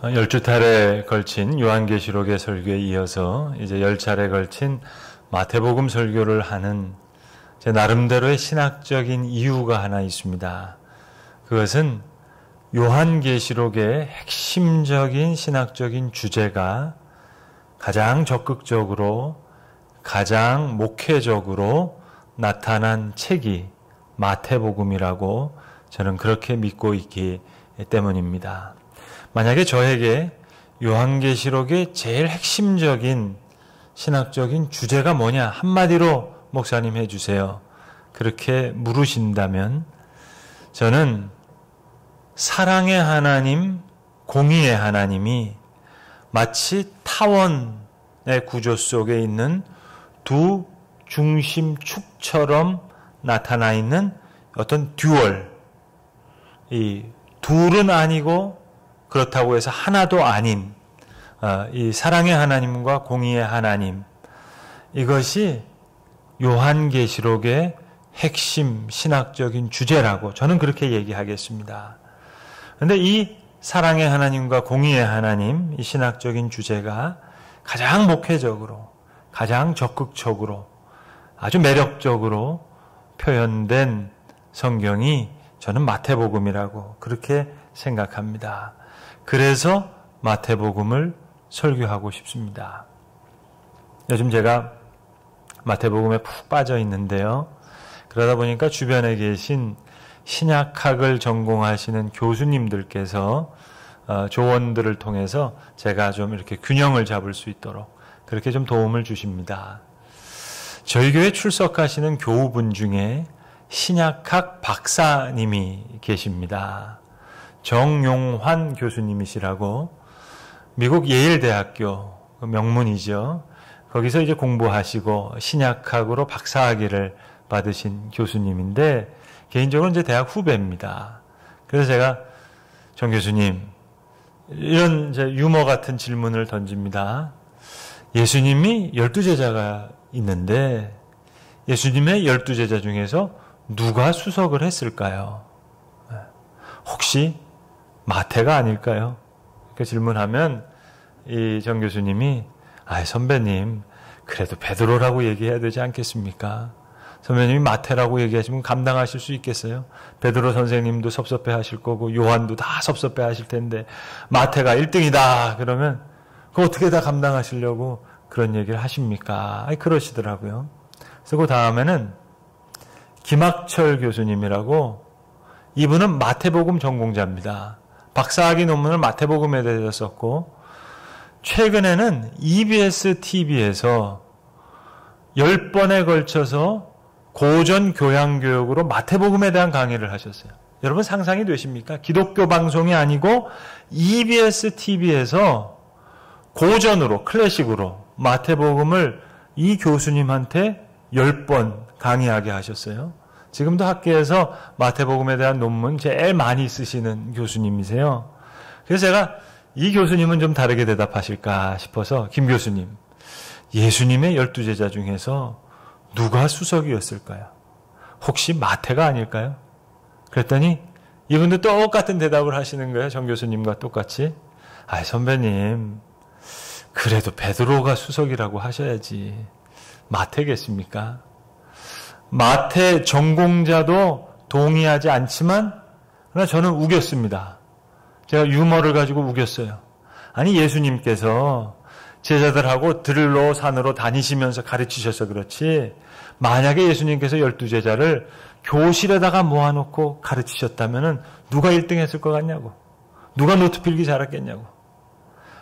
12차례에 걸친 요한계시록의 설교에 이어서 이제 10차례에 걸친 마태복음 설교를 하는 제 나름대로의 신학적인 이유가 하나 있습니다. 그것은 요한계시록의 핵심적인 신학적인 주제가 가장 적극적으로, 가장 목회적으로 나타난 책이 마태복음이라고 저는 그렇게 믿고 있기 때문입니다. 만약에 저에게 요한계시록의 제일 핵심적인 신학적인 주제가 뭐냐 한마디로 목사님 해주세요. 그렇게 물으신다면 저는 사랑의 하나님, 공의의 하나님이 마치 타원의 구조 속에 있는 두 중심축처럼 나타나 있는 어떤 듀얼, 이 둘은 아니고 그렇다고 해서 하나도 아닌 이 사랑의 하나님과 공의의 하나님, 이것이 요한계시록의 핵심 신학적인 주제라고 저는 그렇게 얘기하겠습니다. 그런데 이 사랑의 하나님과 공의의 하나님, 이 신학적인 주제가 가장 목회적으로, 가장 적극적으로, 아주 매력적으로 표현된 성경이 저는 마태복음이라고 그렇게 생각합니다. 그래서 마태복음을 설교하고 싶습니다. 요즘 제가 마태복음에 푹 빠져 있는데요. 그러다 보니까 주변에 계신 신약학을 전공하시는 교수님들께서 조언들을 통해서 제가 좀 이렇게 균형을 잡을 수 있도록 그렇게 좀 도움을 주십니다. 저희 교회 출석하시는 교우분 중에 신약학 박사님이 계십니다. 정용환 교수님이시라고 미국 예일대학교 명문이죠. 거기서 이제 공부하시고 신약학으로 박사학위를 받으신 교수님인데 개인적으로 이제 대학 후배입니다. 그래서 제가 정 교수님 이런 이제 유머 같은 질문을 던집니다. 예수님이 12제자가 있는데 예수님의 12제자 중에서 누가 수석을 했을까요? 혹시 마태가 아닐까요? 이렇게 질문하면 이 정 교수님이 선배님 그래도 베드로라고 얘기해야 되지 않겠습니까? 선배님이 마태라고 얘기하시면 감당하실 수 있겠어요? 베드로 선생님도 섭섭해 하실 거고 요한도 다 섭섭해 하실 텐데 마태가 1등이다 그러면 그거 어떻게 다 감당하시려고 그런 얘기를 하십니까? 그러시더라고요. 그래서 그 다음에는 김학철 교수님이라고 이분은 마태복음 전공자입니다. 박사학위 논문을 마태복음에 대해서 썼고 최근에는 EBS TV에서 10번에 걸쳐서 고전 교양교육으로 마태복음에 대한 강의를 하셨어요. 여러분 상상이 되십니까? 기독교 방송이 아니고 EBS TV에서 고전으로 클래식으로 마태복음을 이 교수님한테 10번 강의하게 하셨어요. 지금도 학계에서 마태복음에 대한 논문 제일 많이 쓰시는 교수님이세요. 그래서 제가 이 교수님은 좀 다르게 대답하실까 싶어서 김 교수님, 예수님의 12제자 중에서 누가 수석이었을까요? 혹시 마태가 아닐까요? 그랬더니 이분도 똑같은 대답을 하시는 거예요. 정 교수님과 똑같이. 선배님 그래도 베드로가 수석이라고 하셔야지 마태겠습니까? 마태 전공자도 동의하지 않지만 그러나 저는 우겼습니다. 제가 유머를 가지고 우겼어요. 아니 예수님께서 제자들하고 들로 산으로 다니시면서 가르치셔서 그렇지 만약에 예수님께서 12제자를 교실에다가 모아놓고 가르치셨다면 누가 1등 했을 것 같냐고. 누가 노트 필기 잘했겠냐고.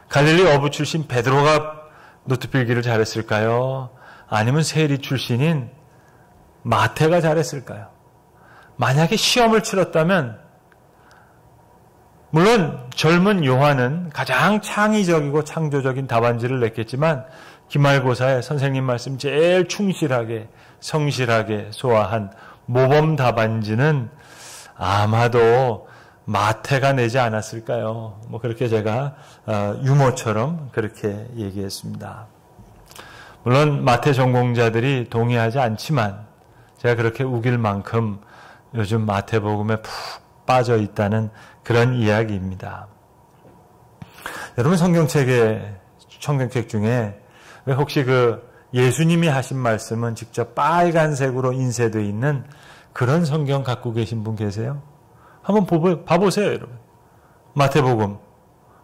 갈릴리 어부 출신 베드로가 노트 필기를 잘했을까요? 아니면 세리 출신인 마태가 잘했을까요? 만약에 시험을 치렀다면 물론 젊은 요한은 가장 창의적이고 창조적인 답안지를 냈겠지만 기말고사에 선생님 말씀 제일 충실하게 성실하게 소화한 모범 답안지는 아마도 마태가 내지 않았을까요? 그렇게 제가 유머처럼 그렇게 얘기했습니다. 물론 마태 전공자들이 동의하지 않지만 제가 그렇게 우길 만큼 요즘 마태복음에 푹 빠져 있다는 그런 이야기입니다. 여러분 성경책 중에 왜 혹시 예수님이 하신 말씀은 직접 빨간색으로 인쇄되어 있는 그런 성경 갖고 계신 분 계세요? 한번 봐보세요, 여러분. 마태복음.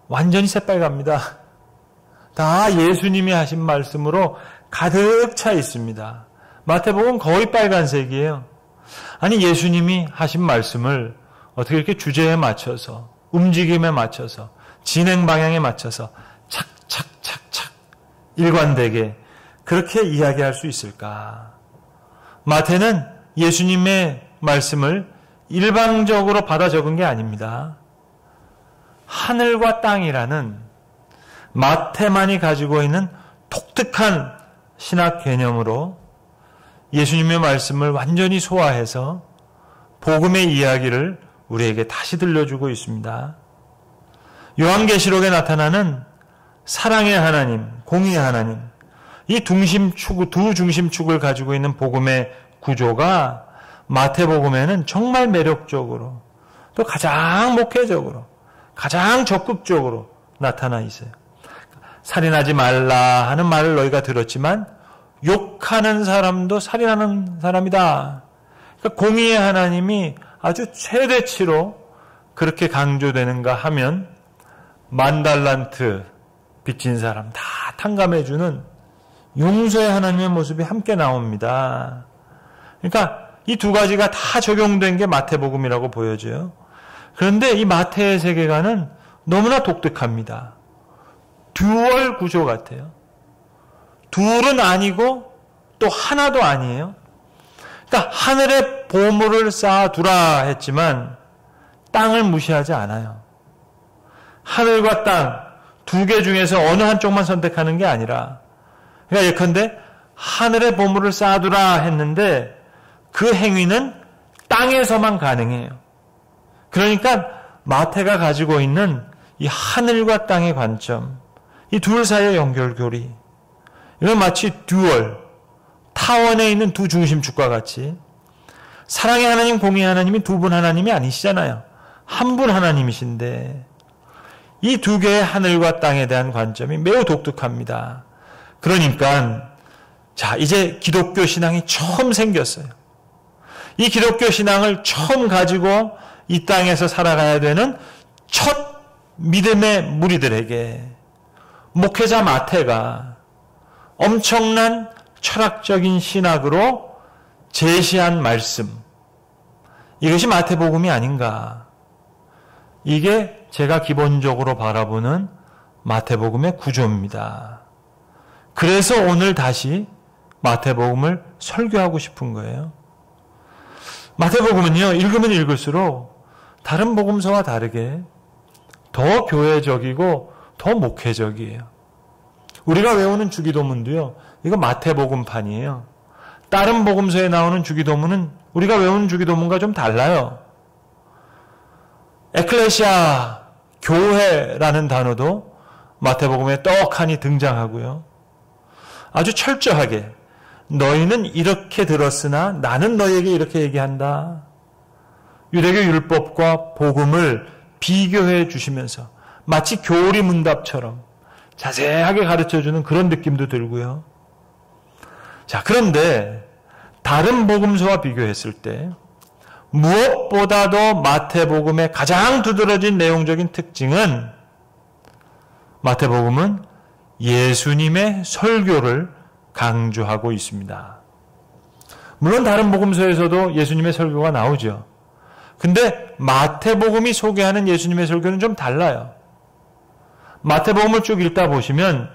완전히 새빨갑니다. 다 예수님이 하신 말씀으로 가득 차 있습니다. 마태복음 거의 빨간색이에요. 아니, 예수님이 하신 말씀을 어떻게 이렇게 주제에 맞춰서, 움직임에 맞춰서, 진행 방향에 맞춰서 착착착착 일관되게 그렇게 이야기할 수 있을까? 마태는 예수님의 말씀을 일방적으로 받아 적은 게 아닙니다. 하늘과 땅이라는 마태만이 가지고 있는 독특한 신학 개념으로 예수님의 말씀을 완전히 소화해서 복음의 이야기를 우리에게 다시 들려주고 있습니다. 요한계시록에 나타나는 사랑의 하나님, 공의의 하나님, 이 두 중심축을 가지고 있는 복음의 구조가 마태복음에는 정말 매력적으로 또 가장 목회적으로 가장 적극적으로 나타나 있어요. 살인하지 말라 하는 말을 너희가 들었지만 욕하는 사람도 살인하는 사람이다. 그러니까 공의의 하나님이 아주 최대치로 그렇게 강조되는가 하면 10,000달란트 빚진 사람 다 탕감해주는 용서의 하나님의 모습이 함께 나옵니다. 그러니까 이 두 가지가 다 적용된 게 마태복음이라고 보여져요. 그런데 이 마태의 세계관은 너무나 독특합니다. 듀얼 구조 같아요. 둘은 아니고 또 하나도 아니에요. 그러니까 하늘에 보물을 쌓아두라 했지만 땅을 무시하지 않아요. 하늘과 땅 두 개 중에서 어느 한쪽만 선택하는 게 아니라, 그러니까 예컨대 하늘에 보물을 쌓아두라 했는데 그 행위는 땅에서만 가능해요. 그러니까 마태가 가지고 있는 이 하늘과 땅의 관점, 이 둘 사이의 연결고리, 이건 마치 듀얼, 타원에 있는 두 중심축과 같이 사랑의 하나님, 공의의 하나님이 두 분 하나님이 아니시잖아요. 한 분 하나님이신데 이 두 개의 하늘과 땅에 대한 관점이 매우 독특합니다. 그러니까 이제 기독교 신앙이 처음 생겼어요. 이 기독교 신앙을 처음 가지고 이 땅에서 살아가야 되는 첫 믿음의 무리들에게 목회자 마태가 엄청난 철학적인 신학으로 제시한 말씀, 이것이 마태복음이 아닌가. 이게 제가 기본적으로 바라보는 마태복음의 구조입니다. 그래서 오늘 다시 마태복음을 설교하고 싶은 거예요. 마태복음은요, 읽으면 읽을수록 다른 복음서와 다르게 더 교회적이고 더 목회적이에요. 우리가 외우는 주기도문도요, 이거 마태복음판이에요. 다른 복음서에 나오는 주기도문은 우리가 외우는 주기도문과 좀 달라요. 에클레시아, 교회라는 단어도 마태복음에 떡하니 등장하고요. 아주 철저하게 너희는 이렇게 들었으나 나는 너희에게 이렇게 얘기한다. 유대교 율법과 복음을 비교해 주시면서 마치 교리 문답처럼 자세하게 가르쳐주는 그런 느낌도 들고요. 그런데 다른 복음서와 비교했을 때 무엇보다도 마태복음의 가장 두드러진 내용적인 특징은 마태복음은 예수님의 설교를 강조하고 있습니다. 물론 다른 복음서에서도 예수님의 설교가 나오죠. 근데 마태복음이 소개하는 예수님의 설교는 좀 달라요. 마태복음을 쭉 읽다 보시면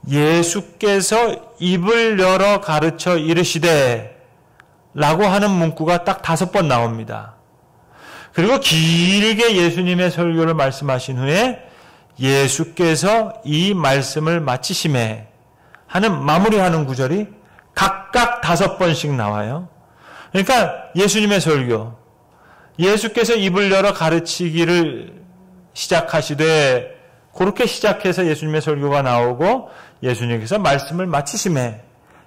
예수께서 입을 열어 가르쳐 이르시되 라고 하는 문구가 딱 5번 나옵니다. 그리고 길게 예수님의 설교를 말씀하신 후에 예수께서 이 말씀을 마치심에 하는 마무리하는 구절이 각각 5번씩 나와요. 그러니까 예수님의 설교, 예수께서 입을 열어 가르치기를 시작하시되 그렇게 시작해서 예수님의 설교가 나오고 예수님께서 말씀을 마치심에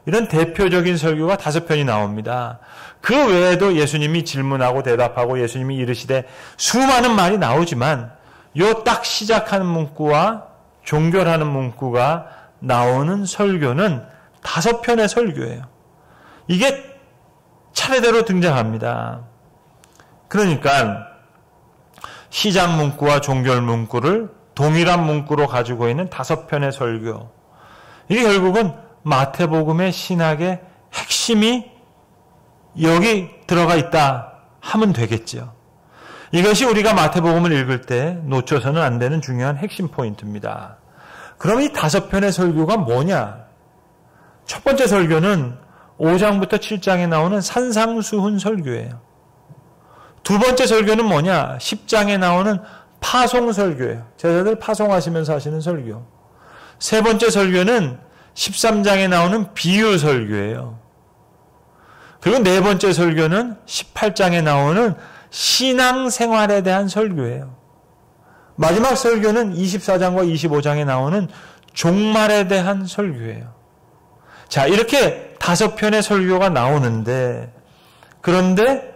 이런 대표적인 설교가 5편이 나옵니다. 그 외에도 예수님이 질문하고 대답하고 예수님이 이르시되 수많은 말이 나오지만 요 딱 시작하는 문구와 종교라는 문구가 나오는 설교는 5편의 설교예요. 이게 차례대로 등장합니다. 그러니까 시작 문구와 종결 문구를 동일한 문구로 가지고 있는 5편의 설교. 이게 결국은 마태복음의 신학의 핵심이 여기 들어가 있다 하면 되겠죠. 이것이 우리가 마태복음을 읽을 때 놓쳐서는 안 되는 중요한 핵심 포인트입니다. 그럼 이 5편의 설교가 뭐냐? 첫 번째 설교는 5장부터 7장에 나오는 산상수훈 설교예요. 두 번째 설교는 뭐냐? 10장에 나오는 파송 설교예요. 제자들 파송하시면서 하시는 설교. 세 번째 설교는 13장에 나오는 비유 설교예요. 그리고 네 번째 설교는 18장에 나오는 신앙생활에 대한 설교예요. 마지막 설교는 24장과 25장에 나오는 종말에 대한 설교예요. 자, 이렇게 5편의 설교가 나오는데, 그런데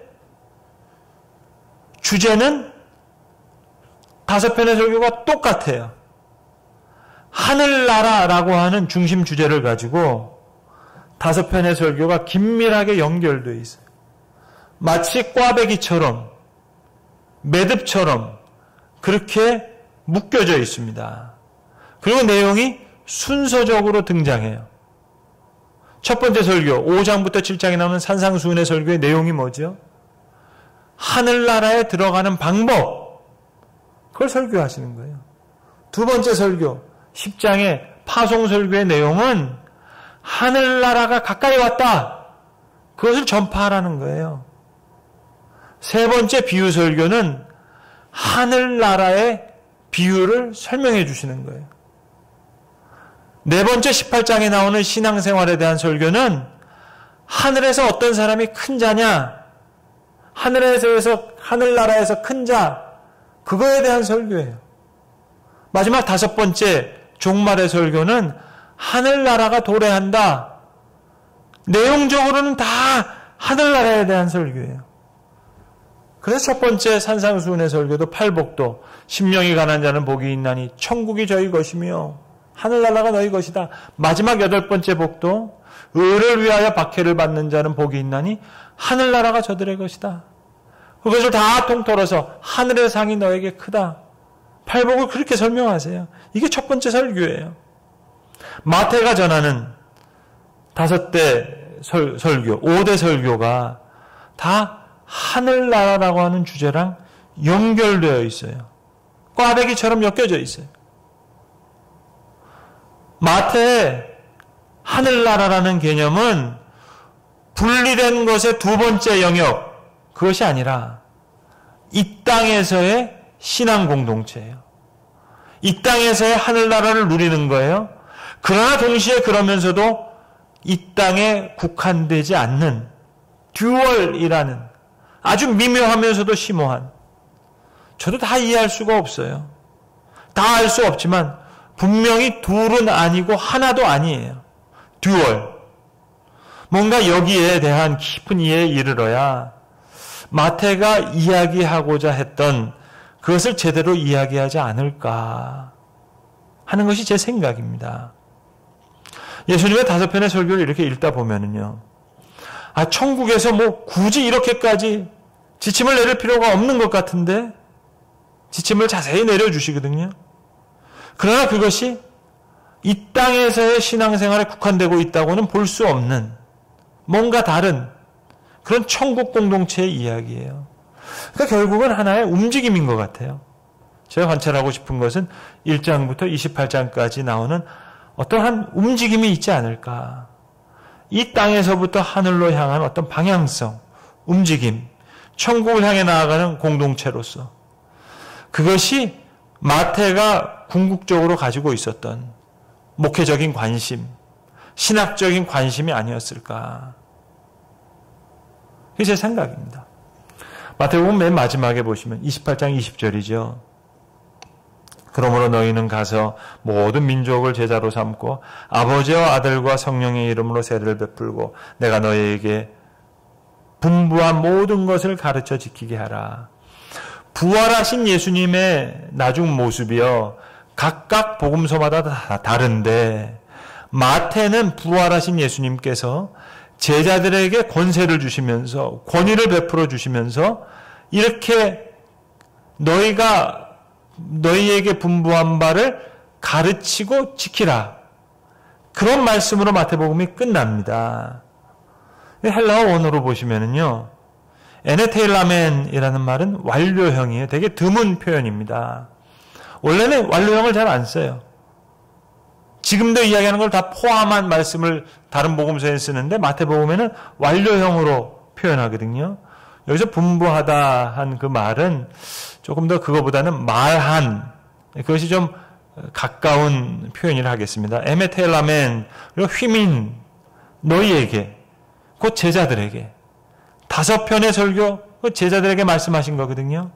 주제는 5편의 설교가 똑같아요. 하늘나라라고 하는 중심 주제를 가지고 5편의 설교가 긴밀하게 연결되어 있어요. 마치 꽈배기처럼, 매듭처럼 그렇게 묶여져 있습니다. 그리고 내용이 순서적으로 등장해요. 첫 번째 설교, 5장부터 7장에 나오는 산상수훈의 설교의 내용이 뭐죠? 하늘나라에 들어가는 방법, 그걸 설교하시는 거예요. 두 번째 설교, 10장의 파송설교의 내용은 하늘나라가 가까이 왔다, 그것을 전파하라는 거예요. 세 번째 비유설교는 하늘나라의 비유를 설명해 주시는 거예요. 네 번째 18장에 나오는 신앙생활에 대한 설교는 하늘에서 어떤 사람이 큰 자냐, 하늘나라에서 큰 자, 그거에 대한 설교예요. 마지막 5번째 종말의 설교는 하늘나라가 도래한다. 내용적으로는 다 하늘나라에 대한 설교예요. 그래서 첫 번째 산상수훈의 설교도 팔복도, 심령이 가난한 자는 복이 있나니 천국이 저희 것이며 하늘나라가 너희 것이다. 마지막 8번째 복도, 의를 위하여 박해를 받는 자는 복이 있나니 하늘나라가 저들의 것이다. 그것을 다 통틀어서 하늘의 상이 너에게 크다. 팔복을 그렇게 설명하세요. 이게 첫 번째 설교예요. 마태가 전하는 5대 설교, 5대 설교가 다 하늘나라라고 하는 주제랑 연결되어 있어요. 꽈배기처럼 엮여져 있어요. 마태의 하늘나라라는 개념은 분리된 것의 두 번째 영역, 그것이 아니라 이 땅에서의 신앙 공동체예요. 이 땅에서의 하늘나라를 누리는 거예요. 그러나 동시에 그러면서도 이 땅에 국한되지 않는 듀얼이라는 아주 미묘하면서도 심오한, 저도 다 이해할 수가 없어요. 다 알 수 없지만 분명히 둘은 아니고 하나도 아니에요. 듀얼. 뭔가 여기에 대한 깊은 이해에 이르러야 마태가 이야기하고자 했던 그것을 제대로 이야기하지 않을까 하는 것이 제 생각입니다. 예수님의 5편의 설교를 이렇게 읽다 보면은요, 천국에서 뭐 굳이 이렇게까지 지침을 내릴 필요가 없는 것 같은데 지침을 자세히 내려주시거든요. 그러나 그것이 이 땅에서의 신앙생활에 국한되고 있다고는 볼 수 없는 뭔가 다른 그런 천국 공동체의 이야기예요. 그러니까 결국은 하나의 움직임인 것 같아요. 제가 관찰하고 싶은 것은 1장부터 28장까지 나오는 어떠한 움직임이 있지 않을까. 이 땅에서부터 하늘로 향한 어떤 방향성, 움직임, 천국을 향해 나아가는 공동체로서 그것이 마태가 궁극적으로 가지고 있었던 목회적인 관심, 신학적인 관심이 아니었을까. 그게 제 생각입니다. 마태복음 맨 마지막에 보시면 28장 20절이죠. 그러므로 너희는 가서 모든 민족을 제자로 삼고 아버지와 아들과 성령의 이름으로 세례를 베풀고 내가 너희에게 분부한 모든 것을 가르쳐 지키게 하라. 부활하신 예수님의 나중 모습이요, 각각 복음서마다 다 다른데 마태는 부활하신 예수님께서 제자들에게 권세를 주시면서 권위를 베풀어 주시면서 이렇게 너희에게 분부한 바를 가르치고 지키라. 그런 말씀으로 마태복음이 끝납니다. 헬라어 원어로 보시면은요, 에네테일라멘이라는 말은 완료형이에요. 되게 드문 표현입니다. 원래는 완료형을 잘 안 써요. 지금도 이야기하는 걸 다 포함한 말씀을 다른 복음서에 쓰는데 마태복음에는 완료형으로 표현하거든요. 여기서 분부하다 한 그 말은 조금 더 그거보다는 말한, 그것이 좀 가까운 표현이라 하겠습니다. 에메텔라멘, 그리고 휘민, 너희에게, 곧 제자들에게 5편의 설교, 제자들에게 말씀하신 거거든요.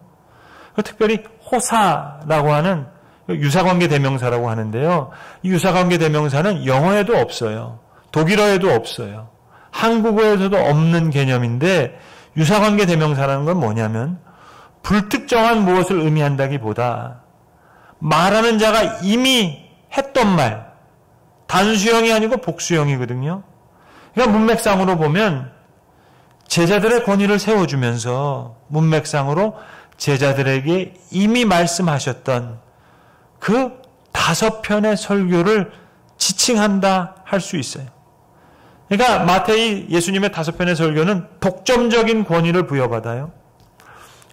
특별히 호사라고 하는 유사관계 대명사라고 하는데요. 이 유사관계 대명사는 영어에도 없어요. 독일어에도 없어요. 한국어에서도 없는 개념인데 유사관계 대명사라는 건 뭐냐면 불특정한 무엇을 의미한다기보다 말하는 자가 이미 했던 말, 단수형이 아니고 복수형이거든요. 그러니까 문맥상으로 보면 제자들의 권위를 세워주면서 문맥상으로 제자들에게 이미 말씀하셨던 그 5편의 설교를 지칭한다 할 수 있어요. 그러니까 마태의 예수님의 5편의 설교는 독점적인 권위를 부여받아요.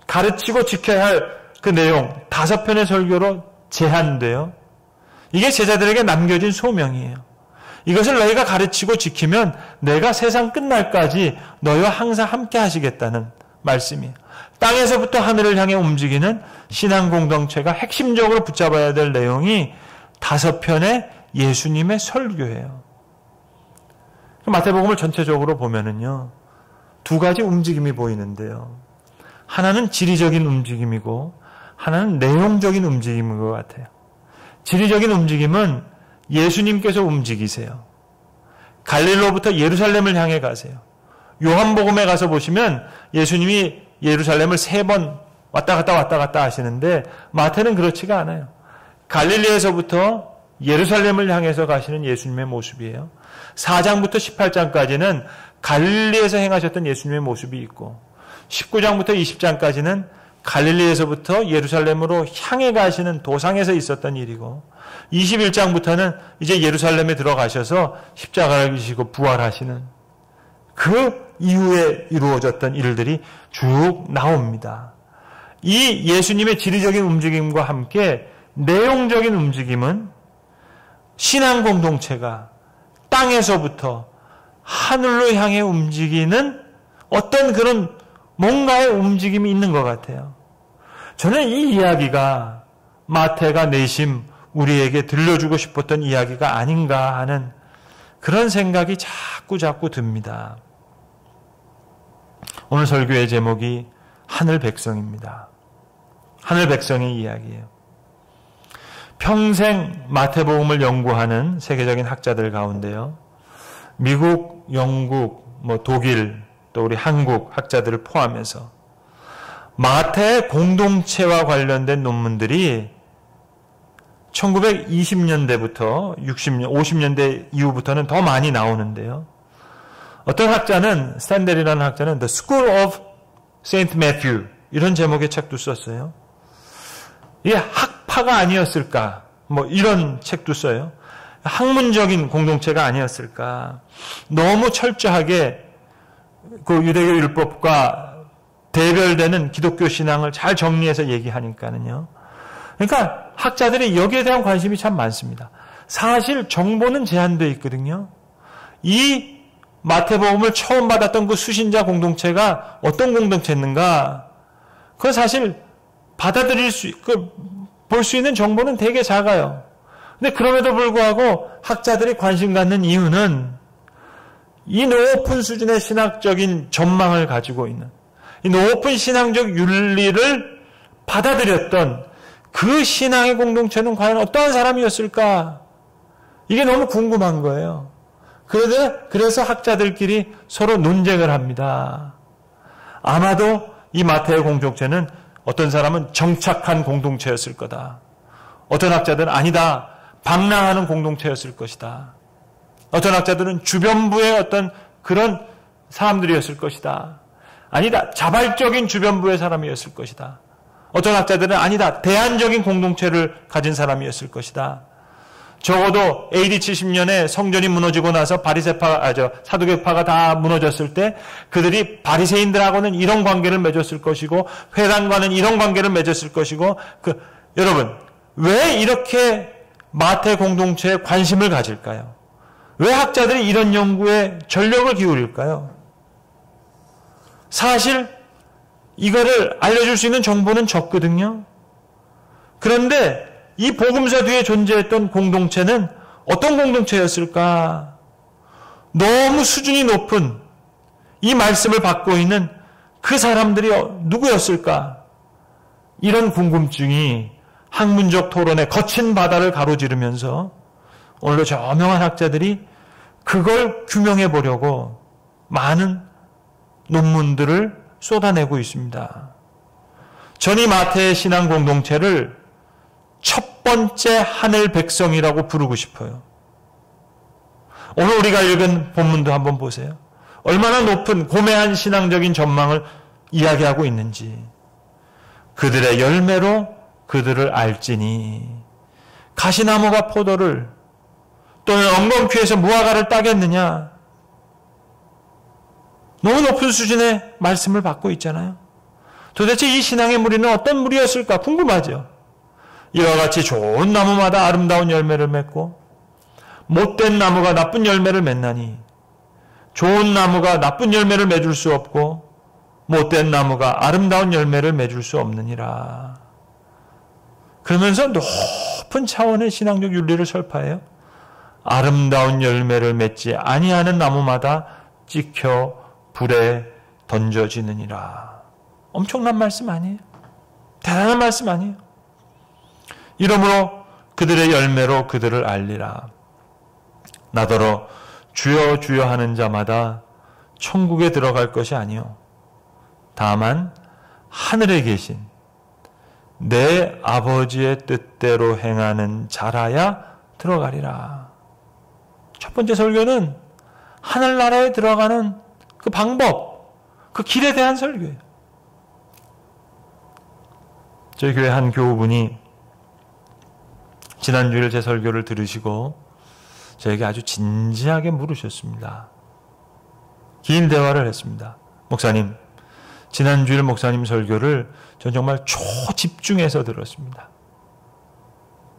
가르치고 지켜야 할 그 내용 5편의 설교로 제한돼요. 이게 제자들에게 남겨진 소명이에요. 이것을 너희가 가르치고 지키면 내가 세상 끝날까지 너희와 항상 함께 하시겠다는 말씀이에요. 땅에서부터 하늘을 향해 움직이는 신앙 공동체가 핵심적으로 붙잡아야 될 내용이 5편의 예수님의 설교예요. 마태복음을 전체적으로 보면은요, 2가지 움직임이 보이는데요. 하나는 지리적인 움직임이고 하나는 내용적인 움직임인 것 같아요. 지리적인 움직임은 예수님께서 움직이세요. 갈릴리로부터 예루살렘을 향해 가세요. 요한복음에 가서 보시면 예수님이 예루살렘을 3번 왔다 갔다 하시는데 마태는 그렇지가 않아요. 갈릴리에서부터 예루살렘을 향해서 가시는 예수님의 모습이에요. 4장부터 18장까지는 갈릴리에서 행하셨던 예수님의 모습이 있고 19장부터 20장까지는 갈릴리에서부터 예루살렘으로 향해 가시는 도상에서 있었던 일이고 21장부터는 이제 예루살렘에 들어가셔서 십자가를 지시고 부활하시는 그 이후에 이루어졌던 일들이 쭉 나옵니다. 이 예수님의 지리적인 움직임과 함께 내용적인 움직임은 신앙 공동체가 땅에서부터 하늘로 향해 움직이는 어떤 그런 뭔가의 움직임이 있는 것 같아요. 저는 이 이야기가 마태가 내심 우리에게 들려주고 싶었던 이야기가 아닌가 하는 그런 생각이 자꾸 듭니다. 오늘 설교의 제목이 하늘 백성입니다. 하늘 백성의 이야기예요. 평생 마태복음을 연구하는 세계적인 학자들 가운데요, 미국, 영국, 독일, 또 우리 한국 학자들을 포함해서 마태의 공동체와 관련된 논문들이 1920년대부터 60년, 50년대 이후부터는 더 많이 나오는데요. 어떤 학자는, 스탠델이라는 학자는 The School of St. Matthew 이런 제목의 책도 썼어요. 이게 학파가 아니었을까? 이런 책도 써요. 학문적인 공동체가 아니었을까? 너무 철저하게 그 유대교 율법과 대별되는 기독교 신앙을 잘 정리해서 얘기하니까는요. 그러니까 학자들이 여기에 대한 관심이 참 많습니다. 사실 정보는 제한되어 있거든요. 이 마태복음을 처음 받았던 그 수신자 공동체가 어떤 공동체였는가? 그건 사실 볼 수 있는 정보는 되게 작아요. 근데 그럼에도 불구하고 학자들이 관심 갖는 이유는 이 높은 수준의 신학적인 전망을 가지고 있는, 이 높은 신앙적 윤리를 받아들였던 그 신앙의 공동체는 과연 어떠한 사람이었을까? 이게 너무 궁금한 거예요. 그래서 학자들끼리 서로 논쟁을 합니다. 아마도 이 마태의 공동체는 어떤 사람은 정착한 공동체였을 거다. 어떤 학자들은 아니다. 방랑하는 공동체였을 것이다. 어떤 학자들은 주변부의 어떤 그런 사람들이었을 것이다. 아니다. 자발적인 주변부의 사람이었을 것이다. 어떤 학자들은 아니다. 대안적인 공동체를 가진 사람이었을 것이다. 적어도 AD 70년에 성전이 무너지고 나서 사두개파가 다 무너졌을 때 그들이 바리새인들하고는 이런 관계를 맺었을 것이고 회당과는 이런 관계를 맺었을 것이고 여러분 왜 이렇게 마태 공동체에 관심을 가질까요? 왜 학자들이 이런 연구에 전력을 기울일까요? 사실 이거를 알려줄 수 있는 정보는 적거든요. 그런데 이 복음서 뒤에 존재했던 공동체는 어떤 공동체였을까? 너무 수준이 높은 이 말씀을 받고 있는 그 사람들이 누구였을까? 이런 궁금증이 학문적 토론의 거친 바다를 가로지르면서 오늘도 저명한 학자들이 그걸 규명해 보려고 많은 논문들을 쏟아내고 있습니다. 전이 마태의 신앙 공동체를 첫 번째 하늘 백성이라고 부르고 싶어요. 오늘 우리가 읽은 본문도 한번 보세요. 얼마나 높은 고매한 신앙적인 전망을 이야기하고 있는지. 그들의 열매로 그들을 알지니 가시나무가 포도를 또는 엉겅퀴에서 무화과를 따겠느냐. 너무 높은 수준의 말씀을 받고 있잖아요. 도대체 이 신앙의 무리는 어떤 무리였을까 궁금하죠. 이와 같이 좋은 나무마다 아름다운 열매를 맺고 못된 나무가 나쁜 열매를 맺나니 좋은 나무가 나쁜 열매를 맺을 수 없고 못된 나무가 아름다운 열매를 맺을 수 없느니라. 그러면서 높은 차원의 신앙적 윤리를 설파해요. 아름다운 열매를 맺지 아니하는 나무마다 찍혀 불에 던져지느니라. 엄청난 말씀 아니에요? 대단한 말씀 아니에요? 이러므로 그들의 열매로 그들을 알리라. 나더러 주여 주여 하는 자마다 천국에 들어갈 것이 아니요 다만 하늘에 계신 내 아버지의 뜻대로 행하는 자라야 들어가리라. 첫 번째 설교는 하늘나라에 들어가는 그 방법, 그 길에 대한 설교예요. 저희 교회 한 교우분이 지난주일 제 설교를 들으시고 저에게 아주 진지하게 물으셨습니다. 긴 대화를 했습니다. 목사님, 지난주일 목사님 설교를 전 정말 초집중해서 들었습니다.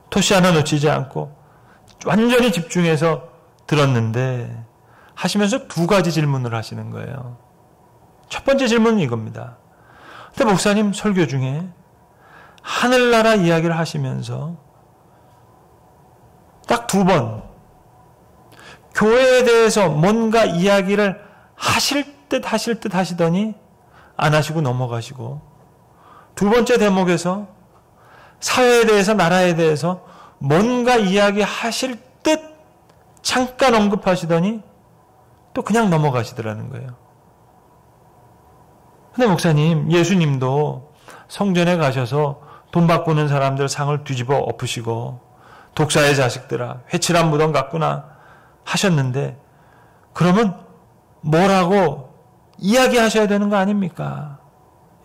토시 하나 놓치지 않고 완전히 집중해서 들었는데 하시면서 두 가지 질문을 하시는 거예요. 첫 번째 질문은 이겁니다. 근데 목사님 설교 중에 하늘나라 이야기를 하시면서 딱 두 번 교회에 대해서 뭔가 이야기를 하실 듯 하시더니 안 하시고 넘어가시고 두 번째 대목에서 사회에 대해서 나라에 대해서 뭔가 이야기하실 듯 잠깐 언급하시더니 또 그냥 넘어가시더라는 거예요. 근데 목사님, 예수님도 성전에 가셔서 돈 바꾸는 사람들 상을 뒤집어 엎으시고 독사의 자식들아 회칠한 무덤 같구나 하셨는데 그러면 뭐라고 이야기하셔야 되는 거 아닙니까?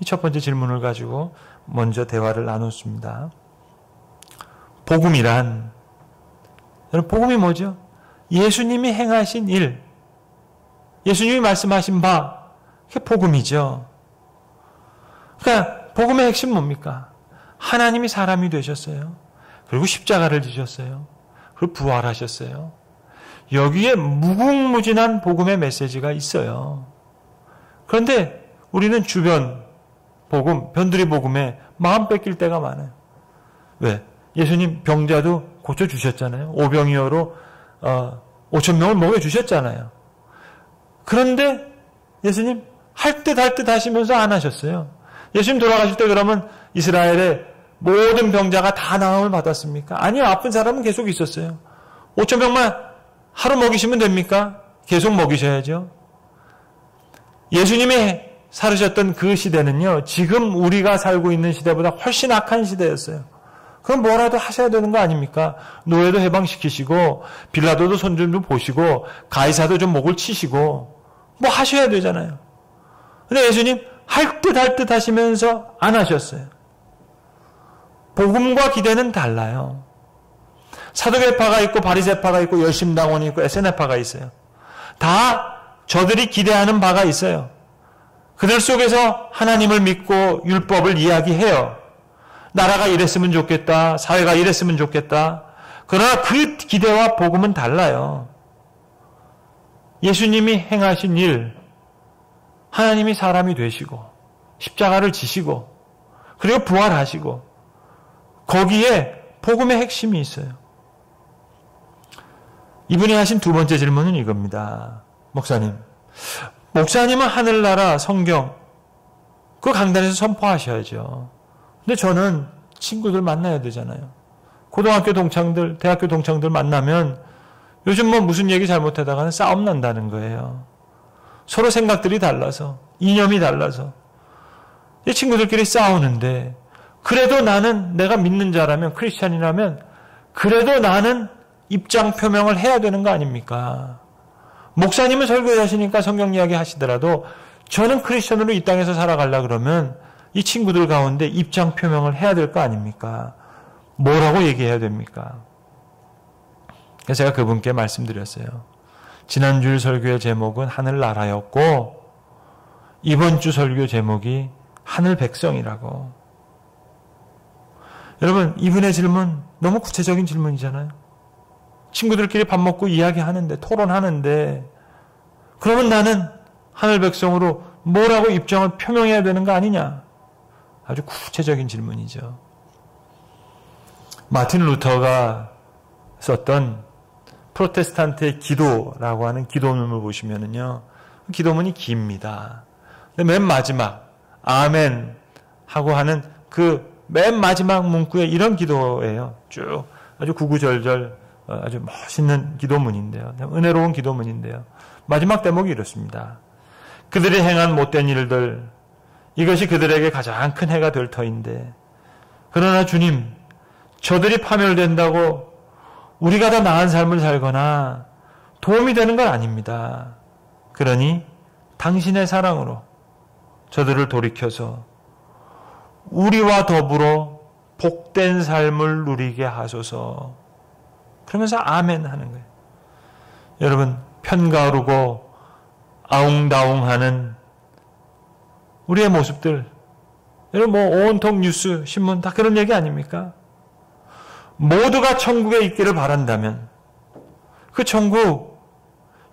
이 첫 번째 질문을 가지고 먼저 대화를 나눴습니다. 복음이란, 여러분 복음이 뭐죠? 예수님이 행하신 일, 예수님이 말씀하신 바, 그게 복음이죠. 그러니까 복음의 핵심 뭡니까? 하나님이 사람이 되셨어요. 그리고 십자가를 지셨어요. 그리고 부활하셨어요. 여기에 무궁무진한 복음의 메시지가 있어요. 그런데 우리는 주변 복음, 변두리 복음에 마음 뺏길 때가 많아요. 왜? 예수님 병자도 고쳐주셨잖아요. 오병이어로 5,000명을 먹여주셨잖아요. 그런데 예수님 할 듯 하시면서 안 하셨어요. 예수님 돌아가실 때 그러면 이스라엘의 모든 병자가 다 나음을 받았습니까? 아니요. 아픈 사람은 계속 있었어요. 5,000명만 하루 먹이시면 됩니까? 계속 먹이셔야죠. 예수님이 살으셨던 그 시대는요, 지금 우리가 살고 있는 시대보다 훨씬 악한 시대였어요. 그럼 뭐라도 하셔야 되는 거 아닙니까? 노예도 해방시키시고 빌라도도 손 좀 보시고 가이사도 좀 목을 치시고 뭐 하셔야 되잖아요. 근데 예수님 할 듯 하시면서 안 하셨어요. 복음과 기대는 달라요. 사두개파가 있고 바리새파가 있고 열심당원이 있고 에세네파가 있어요. 다 저들이 기대하는 바가 있어요. 그들 속에서 하나님을 믿고 율법을 이야기해요. 나라가 이랬으면 좋겠다. 사회가 이랬으면 좋겠다. 그러나 그 기대와 복음은 달라요. 예수님이 행하신 일, 하나님이 사람이 되시고 십자가를 지시고 그리고 부활하시고 거기에 복음의 핵심이 있어요. 이분이 하신 두 번째 질문은 이겁니다. 목사님은 하늘나라 성경 그 강단에서 선포하셔야죠. 근데 저는 친구들 만나야 되잖아요. 고등학교 동창들, 대학교 동창들 만나면 요즘 뭐 무슨 얘기 잘못하다가는 싸움 난다는 거예요. 서로 생각들이 달라서, 이념이 달라서. 이 친구들끼리 싸우는데 그래도 나는 내가 믿는 자라면, 크리스찬이라면 그래도 나는 입장 표명을 해야 되는 거 아닙니까? 목사님은 설교하시니까 성경 이야기 하시더라도 저는 크리스천으로 이 땅에서 살아가려 그러면 이 친구들 가운데 입장 표명을 해야 될 거 아닙니까? 뭐라고 얘기해야 됩니까? 그래서 제가 그분께 말씀드렸어요. 지난주 설교의 제목은 하늘나라였고 이번 주 설교 제목이 하늘 백성이라고. 여러분, 이분의 질문 너무 구체적인 질문이잖아요. 친구들끼리 밥 먹고 이야기하는데, 토론하는데 그러면 나는 하늘 백성으로 뭐라고 입장을 표명해야 되는 거 아니냐? 아주 구체적인 질문이죠. 마틴 루터가 썼던 프로테스탄트의 기도라고 하는 기도문을 보시면은요, 기도문이 깁니다. 근데 맨 마지막 아멘 하고 하는 그 맨 마지막 문구에 이런 기도예요. 쭉 아주 구구절절 아주 멋있는 기도문인데요. 은혜로운 기도문인데요. 마지막 대목이 이렇습니다. 그들이 행한 못된 일들, 이것이 그들에게 가장 큰 해가 될 터인데, 그러나 주님, 저들이 파멸된다고 우리가 더 나은 삶을 살거나 도움이 되는 건 아닙니다. 그러니 당신의 사랑으로 저들을 돌이켜서 우리와 더불어 복된 삶을 누리게 하소서. 그러면서 아멘 하는 거예요. 여러분, 편가르고 아웅다웅하는 우리의 모습들, 여러분 뭐 온통 뉴스, 신문 다 그런 얘기 아닙니까? 모두가 천국에 있기를 바란다면 그 천국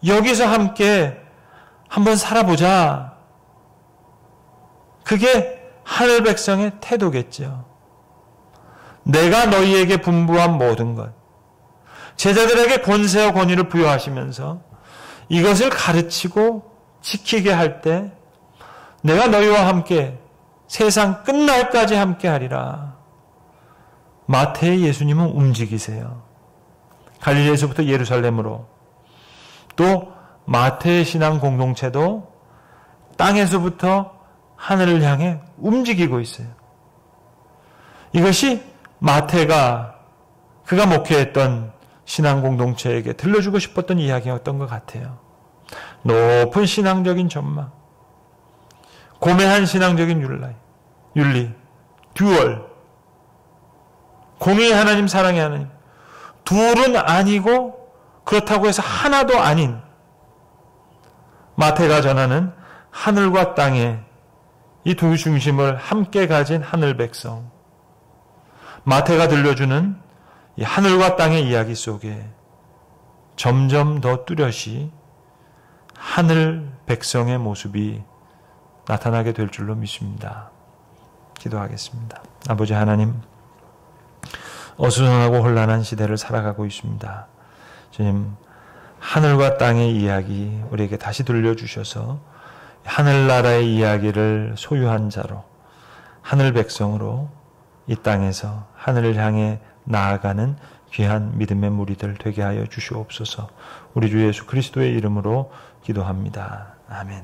여기서 함께 한번 살아보자. 그게 하늘 백성의 태도겠죠. 내가 너희에게 분부한 모든 것, 제자들에게 권세와 권위를 부여하시면서 이것을 가르치고 지키게 할 때 내가 너희와 함께 세상 끝날까지 함께 하리라. 마태의 예수님은 움직이세요. 갈릴리에서부터 예루살렘으로, 또 마태의 신앙 공동체도 땅에서부터 하늘을 향해 움직이고 있어요. 이것이 마태가 그가 목회했던 신앙 공동체에게 들려주고 싶었던 이야기였던 것 같아요. 높은 신앙적인 전망, 고매한 신앙적인 윤리, 듀얼, 공의의 하나님, 사랑의 하나님, 둘은 아니고 그렇다고 해서 하나도 아닌 마태가 전하는 하늘과 땅의 이 두 중심을 함께 가진 하늘 백성, 마태가 들려주는 이 하늘과 땅의 이야기 속에 점점 더 뚜렷이 하늘 백성의 모습이 나타나게 될 줄로 믿습니다. 기도하겠습니다. 아버지 하나님, 어수선하고 혼란한 시대를 살아가고 있습니다. 주님, 하늘과 땅의 이야기 우리에게 다시 들려주셔서 하늘나라의 이야기를 소유한 자로, 하늘 백성으로 이 땅에서 하늘을 향해 나아가는 귀한 믿음의 무리들 되게 하여 주시옵소서. 우리 주 예수 그리스도의 이름으로 기도합니다. 아멘.